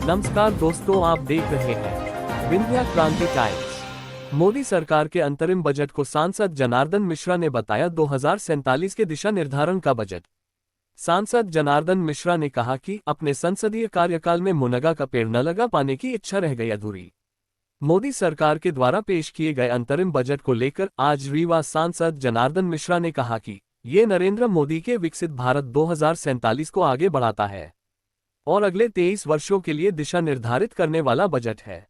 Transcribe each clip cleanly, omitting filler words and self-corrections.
नमस्कार दोस्तों, आप देख रहे हैं विंध्या क्रांति टाइम्स। मोदी सरकार के अंतरिम बजट को सांसद जनार्दन मिश्रा ने बताया 2047 के दिशा निर्धारण का बजट। सांसद जनार्दन मिश्रा ने कहा कि अपने संसदीय कार्यकाल में मुनगा का पेड़ न लगा पाने की इच्छा रह गई अधूरी। मोदी सरकार के द्वारा पेश किए गए अंतरिम बजट को लेकर आज रीवा सांसद जनार्दन मिश्रा ने कहा कि ये नरेंद्र मोदी के विकसित भारत 2047 को आगे बढ़ाता है और अगले 23 वर्षों के लिए दिशा निर्धारित करने वाला बजट है।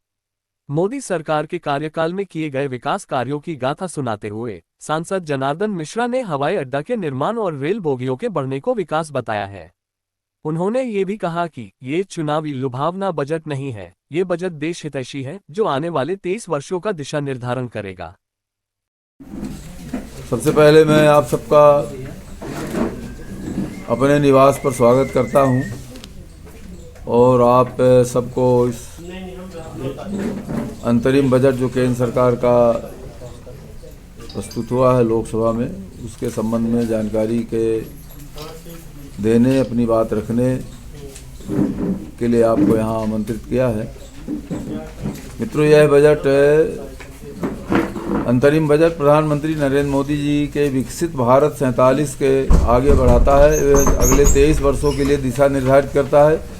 मोदी सरकार के कार्यकाल में किए गए विकास कार्यों की गाथा सुनाते हुए सांसद जनार्दन मिश्रा ने हवाई अड्डा के निर्माण और रेल बोगियों के बढ़ने को विकास बताया है। उन्होंने ये भी कहा कि ये चुनावी लुभावना बजट नहीं है, ये बजट देश हितैषी है जो आने वाले 23 वर्षों का दिशा निर्धारण करेगा। सबसे पहले मैं आप सबका अपने निवास पर स्वागत करता हूं और आप सबको इस अंतरिम बजट जो केंद्र सरकार का प्रस्तुत हुआ है लोकसभा में, उसके संबंध में जानकारी के देने, अपनी बात रखने के लिए आपको यहाँ आमंत्रित किया है। मित्रों, यह बजट अंतरिम बजट प्रधानमंत्री नरेंद्र मोदी जी के विकसित भारत 47 के आगे बढ़ाता है। अगले 23 वर्षों के लिए दिशा निर्धारित करता है,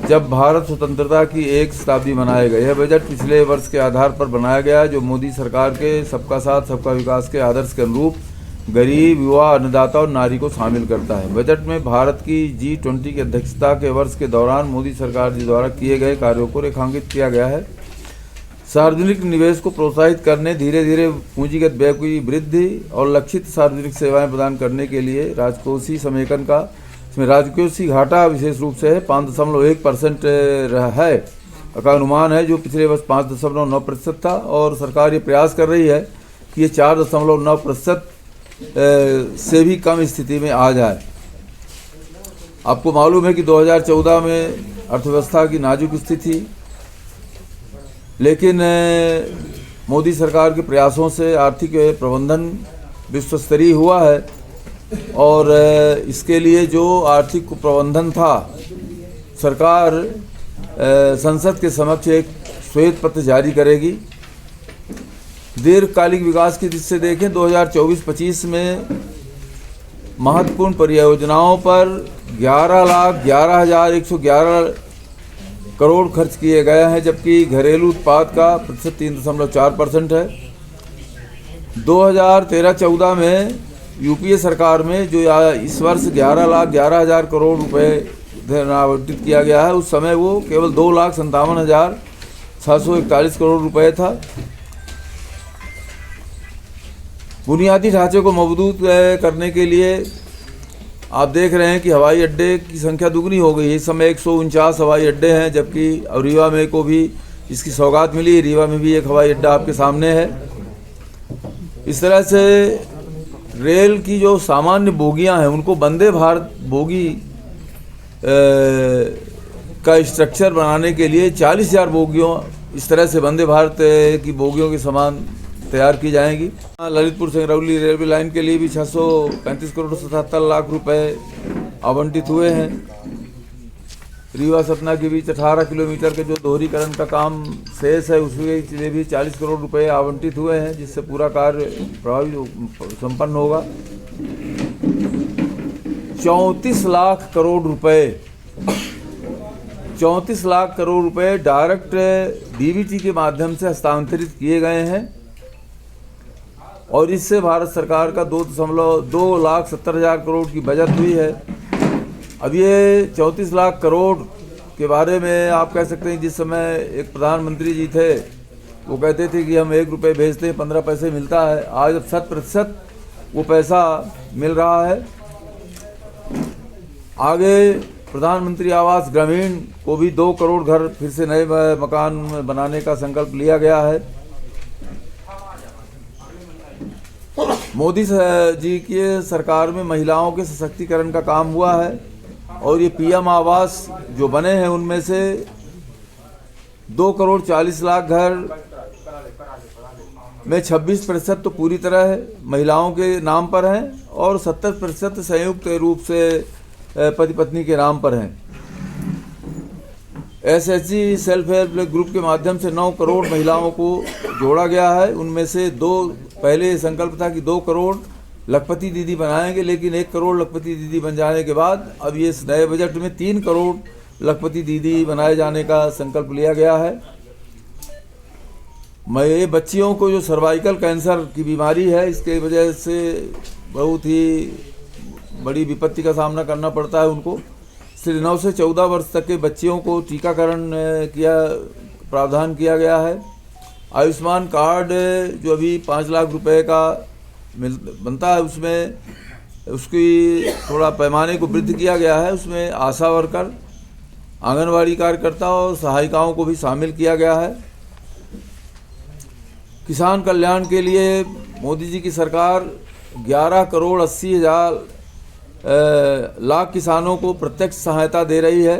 जब भारत स्वतंत्रता की एक शताब्दी मनाएगा। यह बजट पिछले वर्ष के आधार पर बनाया गया है, जो मोदी सरकार के सबका साथ सबका विकास के आदर्श के अनुरूप गरीब, युवा, अन्नदाता और नारी को शामिल करता है। बजट में भारत की G20 की अध्यक्षता के वर्ष के दौरान मोदी सरकार जी द्वारा किए गए कार्यों को रेखांकित किया गया है। सार्वजनिक निवेश को प्रोत्साहित करने, धीरे धीरे पूंजीगत व्यय की वृद्धि और लक्षित सार्वजनिक सेवाएं प्रदान करने के लिए राजकोषीय समेकन का, इसमें राजकोषीय घाटा विशेष रूप से 5.1% है का अनुमान है, जो पिछले वर्ष 5.9% था और सरकार ये प्रयास कर रही है कि ये 4.9% से भी कम स्थिति में आ जाए। आपको मालूम है कि 2014 में अर्थव्यवस्था की नाजुक स्थिति, लेकिन मोदी सरकार के प्रयासों से आर्थिक प्रबंधन विश्व स्तरीय हुआ है और इसके लिए जो आर्थिक प्रबंधन था, सरकार संसद के समक्ष एक श्वेत पत्र जारी करेगी। दीर्घकालिक विकास की दृष्टि से देखें, 2024-25 में महत्वपूर्ण परियोजनाओं पर 11,11,111 करोड़ खर्च किए गए हैं, जबकि घरेलू उत्पाद का प्रतिशत 3.4% है। 2013-14 में यूपीए सरकार में जो इस वर्ष 11,11,000 करोड़ रुपए आवंटित किया गया है, उस समय वो केवल 2,57,641 करोड़ रुपए था। बुनियादी ढांचे को मजबूत करने के लिए आप देख रहे हैं कि हवाई अड्डे की संख्या दुगनी हो गई है। इस समय 149 हवाई अड्डे हैं, जबकि रीवा में को भी इसकी सौगात मिली। रीवा में भी एक हवाई अड्डा आपके सामने है। इस तरह से रेल की जो सामान्य बोगियां हैं, उनको वंदे भारत बोगी का स्ट्रक्चर बनाने के लिए 40,000 बोगियों, इस तरह से वंदे भारत की बोगियों के समान तैयार की जाएंगी। ललितपुर सिंगरौली रेलवे लाइन के लिए भी 635 करोड़ 77 लाख रुपए आवंटित हुए हैं। रीवा सतना के बीच 18 किलोमीटर के जो दोहरीकरण का काम शेष है, उसके लिए भी 40 करोड़ रुपए आवंटित हुए हैं, जिससे पूरा कार्य प्रभावी संपन्न होगा। 34 लाख करोड़ रुपए डायरेक्ट डीबीटी के माध्यम से हस्तांतरित किए गए हैं और इससे भारत सरकार का 2,70,000 करोड़ की बचत हुई है। अब ये 34 लाख करोड़ के बारे में आप कह सकते हैं, जिस समय एक प्रधानमंत्री जी थे वो कहते थे कि हम 1 रुपये भेजते हैं 15 पैसे मिलता है। आज अब 100% वो पैसा मिल रहा है। आगे प्रधानमंत्री आवास ग्रामीण को भी 2 करोड़ घर फिर से नए मकान बनाने का संकल्प लिया गया है। मोदी जी की सरकार में महिलाओं के सशक्तिकरण का काम हुआ है और ये पीएम आवास जो बने हैं, उनमें से 2 करोड़ 40 लाख घर में 26% तो पूरी तरह महिलाओं के नाम पर हैं और 70% संयुक्त रूप से पति पत्नी के नाम पर हैं। SHG सेल्फ हेल्प ग्रुप के माध्यम से 9 करोड़ महिलाओं को जोड़ा गया है। उनमें से पहले संकल्प था कि 2 करोड़ लखपति दीदी बनाएंगे, लेकिन 1 करोड़ लखपति दीदी बन जाने के बाद अब ये इस नए बजट में 3 करोड़ लखपति दीदी बनाए जाने का संकल्प लिया गया है। ये बच्चियों को जो सर्वाइकल कैंसर की बीमारी है, इसके वजह से बहुत ही बड़ी विपत्ति का सामना करना पड़ता है उनको। सिर्फ 9 से 14 वर्ष तक के बच्चियों को टीकाकरण प्रावधान किया गया है। आयुष्मान कार्ड जो अभी 5 लाख रुपए का बनता है, उसमें उसकी थोड़ा पैमाने को वृद्धि किया गया है। उसमें आशा वर्कर, आंगनवाड़ी कार्यकर्ता और सहायिकाओं को भी शामिल किया गया है। किसान कल्याण के लिए मोदी जी की सरकार 11 करोड़ 80 लाख किसानों को प्रत्यक्ष सहायता दे रही है।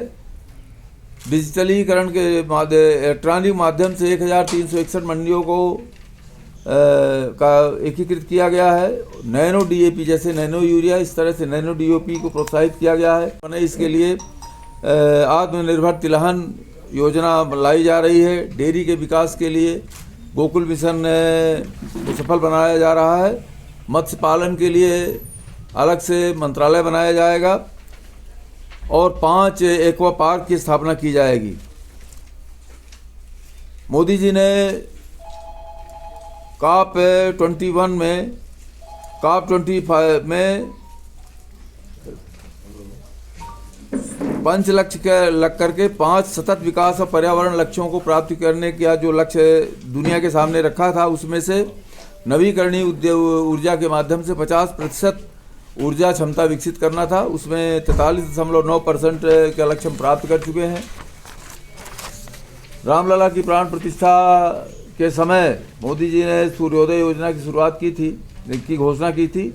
डिजिटलीकरण के इलेक्ट्रॉनिक माध्यम से 1361 मंडियों को का एकीकृत किया गया है। नैनो DAP जैसे नैनो यूरिया, इस तरह से नैनो DAP को प्रोत्साहित किया गया है। इसके लिए आत्मनिर्भर तिलहन योजना लाई जा रही है। डेयरी के विकास के लिए गोकुल मिशन को सफल बनाया जा रहा है। मत्स्य पालन के लिए अलग से मंत्रालय बनाया जाएगा और 5 एक्वा पार्क की स्थापना की जाएगी। मोदी जी ने COP 21 में, COP 25 में 5 लक्ष्य लग करके 5 सतत विकास और पर्यावरण लक्ष्यों को प्राप्त करने का जो लक्ष्य दुनिया के सामने रखा था, उसमें से नवीकरणीय ऊर्जा के माध्यम से 50% ऊर्जा क्षमता विकसित करना था। उसमें 43.9% का लक्ष्य हम प्राप्त कर चुके हैं। रामलला की प्राण प्रतिष्ठा के समय मोदी जी ने सूर्योदय योजना की शुरुआत की घोषणा की थी।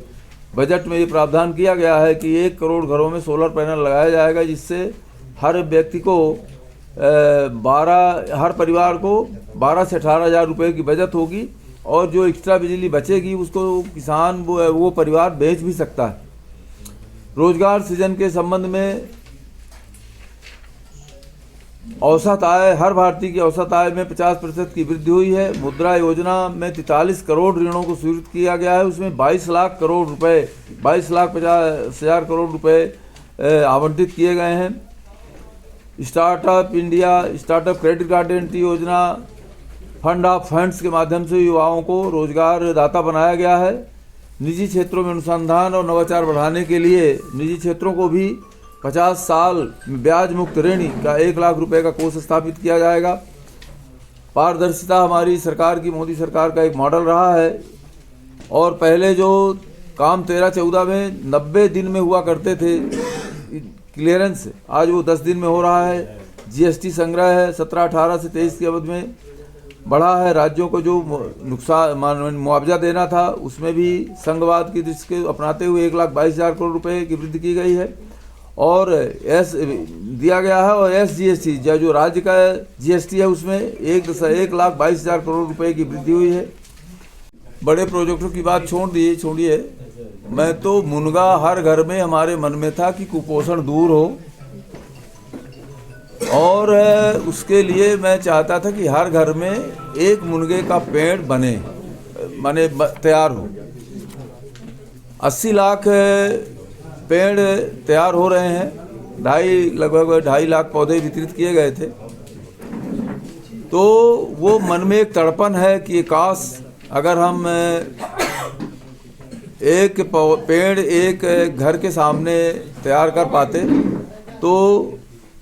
बजट में ये प्रावधान किया गया है कि 1 करोड़ घरों में सोलर पैनल लगाया जाएगा, जिससे हर व्यक्ति को हर परिवार को 12 से 18 हज़ार रुपये की बचत होगी और जो एक्स्ट्रा बिजली बचेगी उसको किसान वो परिवार बेच भी सकता है। रोजगार सृजन के संबंध में औसत आय, हर भारतीय की औसत आय में 50% की वृद्धि हुई है। मुद्रा योजना में 43 करोड़ ऋणों को स्वीकृत किया गया है। उसमें 22 लाख 50 हज़ार करोड़ रुपए आवंटित किए गए हैं। Startup India, startup credit guarantee योजना, फंड ऑफ फंड्स के माध्यम से युवाओं को रोजगार दाता बनाया गया है। निजी क्षेत्रों में अनुसंधान और नवाचार बढ़ाने के लिए निजी क्षेत्रों को भी 50 साल ब्याज मुक्त ऋण का 1 लाख रुपए का कोष स्थापित किया जाएगा। पारदर्शिता हमारी सरकार की, मोदी सरकार का एक मॉडल रहा है और पहले जो काम 13-14 में 90 दिन में हुआ करते थे क्लियरेंस, आज वो 10 दिन में हो रहा है। GST संग्रह है 17-18 से 23 की अवधि में बढ़ा है। राज्यों को जो नुकसान मुआवजा देना था उसमें भी संघवाद की दृष्टि को अपनाते हुए 1,22,000 करोड़ रुपए की वृद्धि की गई है और दिया गया है। और SGST जो राज्य का GST है उसमें 1,22,000 करोड़ रुपए की वृद्धि हुई है। बड़े प्रोजेक्टों की बात छोड़िए, मैं तो मुनगा हर घर में हमारे मन में था कि कुपोषण दूर हो और उसके लिए मैं चाहता था कि हर घर में एक मुनगे का पेड़ बने तैयार हो। 80 लाख पेड़ तैयार हो रहे हैं। लगभग 2.5 लाख पौधे वितरित किए गए थे। तो वो मन में एक तड़पन है कि काश अगर हम एक पेड़ एक घर के सामने तैयार कर पाते तो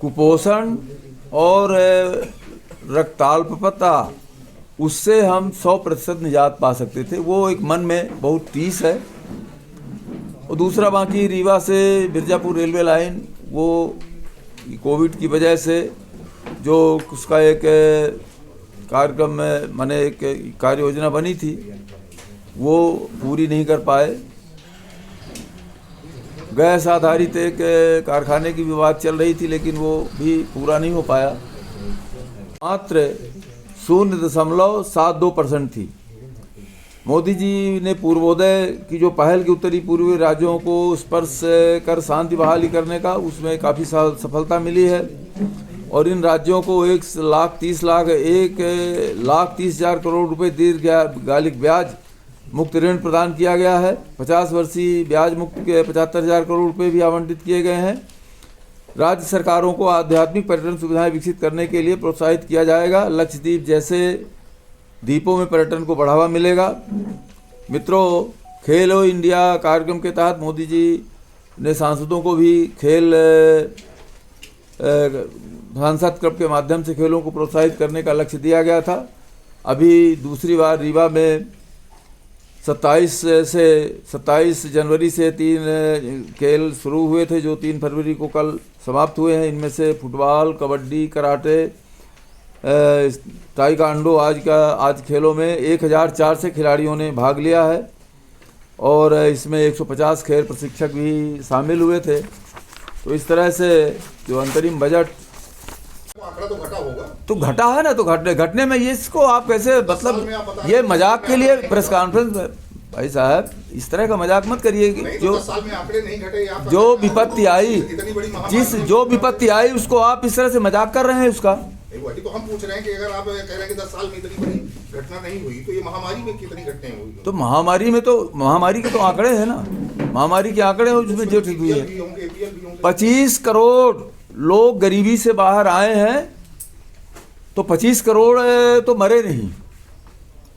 कुपोषण और रक्ताल्पता उससे हम 100% निजात पा सकते थे। वो एक मन में बहुत टीस है। और दूसरा बाकी रीवा से मिर्ज़ापुर रेलवे लाइन, वो कोविड की वजह से जो उसका एक कार्यक्रम में माने एक कार्य योजना बनी थी वो पूरी नहीं कर पाए। गैस आधारित एक कारखाने की भी बात चल रही थी लेकिन वो भी पूरा नहीं हो पाया। मात्र 0.72% थी। मोदी जी ने पूर्वोदय की जो पहल की उत्तरी पूर्वी राज्यों को स्पर्श कर शांति बहाली करने का, उसमें काफ़ी सफलता मिली है और इन राज्यों को 1,30,000 करोड़ रुपए दीर्घकालिक ब्याज मुक्त ऋण प्रदान किया गया है। 50 वर्षीय ब्याज मुक्त के 75,000 करोड़ रुपए भी आवंटित किए गए हैं। राज्य सरकारों को आध्यात्मिक पर्यटन सुविधाएं विकसित करने के लिए प्रोत्साहित किया जाएगा। लक्षद्वीप जैसे द्वीपों में पर्यटन को बढ़ावा मिलेगा। मित्रों, खेलो इंडिया कार्यक्रम के तहत मोदी जी ने सांसदों को भी खेल सांसद क्लब के माध्यम से खेलों को प्रोत्साहित करने का लक्ष्य दिया गया था। अभी दूसरी बार रीवा में 27 जनवरी से 3 खेल शुरू हुए थे, जो 3 फरवरी को कल समाप्त हुए हैं। इनमें से फुटबॉल, कबड्डी, कराटे, ताइक्वांडो आज खेलों में 1004 से खिलाड़ियों ने भाग लिया है और इसमें 150 खेल प्रशिक्षक भी शामिल हुए थे। तो इस तरह से जो अंतरिम बजट आंकड़ा तो घटा होगा, तो घटा है ना, तो घटने में ये इसको आप कैसे, मतलब ये मजाक के लिए प्रेस कॉन्फ्रेंस, भाई साहब इस तरह का मजाक मत करिए। जो 10 साल में आंकड़े नहीं घटे, जो विपत्ति आई, इतनी बड़ी महामारी, जो विपत्ति आई उसको आप इस तरह से मजाक कर रहे हैं उसका। वही तो हम पूछ रहे हैं कि अगर आप कह रहे हैं कि 10 साल में इतनी बड़ी घटना नहीं हुई, तो ये महामारी में कितनी घटनाएं हुई? तो महामारी के तो आंकड़े हैं ना, महामारी के आंकड़े हैं उसमें जो ठीक हुई है। 25 करोड़ लोग गरीबी से बाहर आए हैं, तो 25 करोड़ तो मरे नहीं।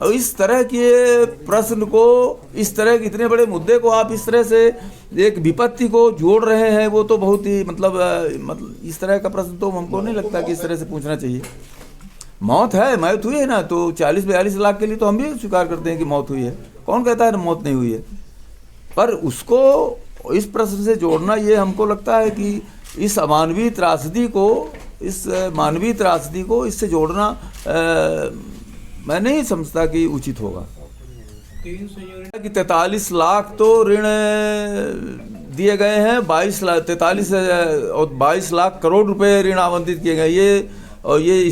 और इस तरह के प्रश्न को, इस तरह के इतने बड़े मुद्दे को आप इस तरह से एक विपत्ति को जोड़ रहे हैं, वो तो बहुत ही मतलब इस तरह का प्रश्न तो हमको नहीं लगता कि इस तरह से पूछना चाहिए। मौत हुई है ना, तो 40-42 लाख के लिए तो हम भी स्वीकार करते हैं कि मौत हुई है। कौन कहता है मौत नहीं हुई है? पर उसको इस प्रश्न से जोड़ना, ये हमको लगता है कि इस मानवीय त्रासदी को इससे जोड़ना मैं नहीं समझता कि उचित होगा। कि 43 लाख तो ऋण दिए गए हैं, 22 लाख करोड़ रुपए ऋण आवंटित किए गए। ये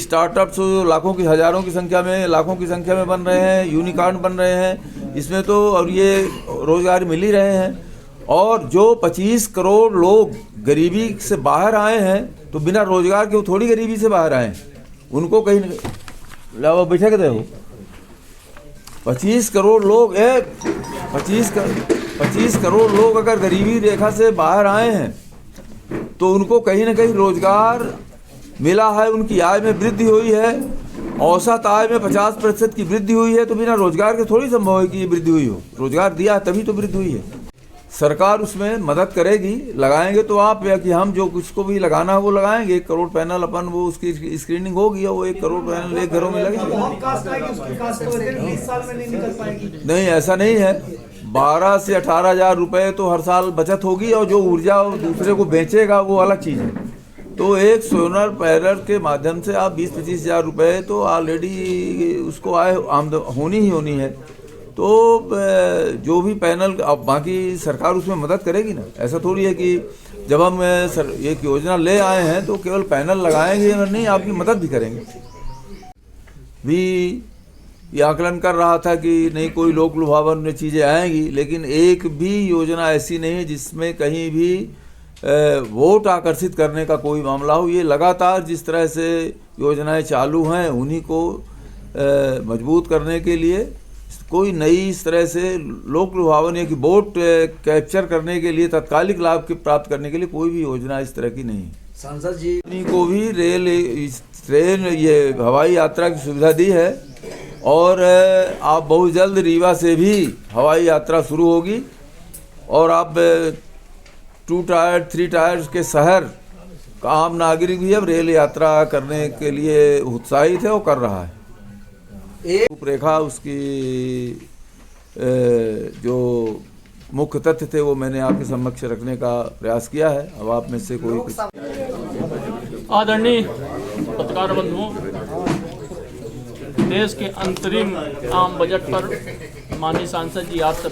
स्टार्टअप्स लाखों की संख्या में बन रहे हैं, यूनिकॉर्न बन रहे हैं इसमें तो, और ये रोजगार मिल ही रहे हैं। और जो 25 करोड़ लोग गरीबी से बाहर आए हैं, तो बिना रोजगार के वो थोड़ी गरीबी से बाहर आए हैं, उनको कहीं लाओ बैठे के हो। 25 करोड़ लोग 25 करोड़ लोग अगर गरीबी रेखा से बाहर आए हैं, तो उनको कहीं ना कहीं रोजगार मिला है, उनकी आय में वृद्धि हुई है। औसत आय में 50% की वृद्धि हुई है, तो बिना रोजगार के थोड़ी संभव है कि ये वृद्धि हुई हो। रोजगार दिया तभी तो वृद्धि हुई है। सरकार उसमें मदद करेगी, लगाएंगे तो आप, या कि हम जो कुछ को भी लगाना है वो लगाएंगे। 1 करोड़ पैनल अपन वो उसकी स्क्रीनिंग होगी, और वो 1 करोड़ पैनल एक घरों में लगेंगे। नहीं, ऐसा नहीं है। 12 से 18 हजार रुपये तो हर साल बचत होगी, और जो ऊर्जा दूसरे को बेचेगा वो अलग चीज़ है। तो एक सोलर पैनल के माध्यम से आप 20-25 हजार रुपये तो ऑलरेडी उसको आय होनी ही होनी है। तो जो भी पैनल, अब बाकी सरकार उसमें मदद करेगी ना। ऐसा थोड़ी है कि जब हम एक योजना ले आए हैं तो केवल पैनल लगाएंगे, और नहीं, आपकी मदद भी करेंगे। भी ये आकलन कर रहा था कि नहीं कोई लोक लुभावन चीज़ें आएंगी, लेकिन एक भी योजना ऐसी नहीं है जिसमें कहीं भी वोट आकर्षित करने का कोई मामला हो। ये लगातार जिस तरह से योजनाएं चालू हैं, उन्हीं को मजबूत करने के लिए कोई नई इस तरह से लोक लुभावन या कि वोट कैप्चर करने के लिए, तात्कालिक लाभ के प्राप्त करने के लिए कोई भी योजना इस तरह की नहीं। सांसद जी को भी ट्रेन ये हवाई यात्रा की सुविधा दी है, और आप बहुत जल्द रीवा से भी हवाई यात्रा शुरू होगी, और आप 2 टायर 3 टायर्स के शहर का आम नागरिक भी अब रेल यात्रा करने के लिए उत्साहित है और कर रहा है। रूपरेखा उसकी जो मुख्य तथ्य थे वो मैंने आपके समक्ष रखने का प्रयास किया है। अब आप में से कोई आदरणीय पत्रकार बंधुओं, देश के अंतरिम आम बजट पर माननीय सांसद जी आप सब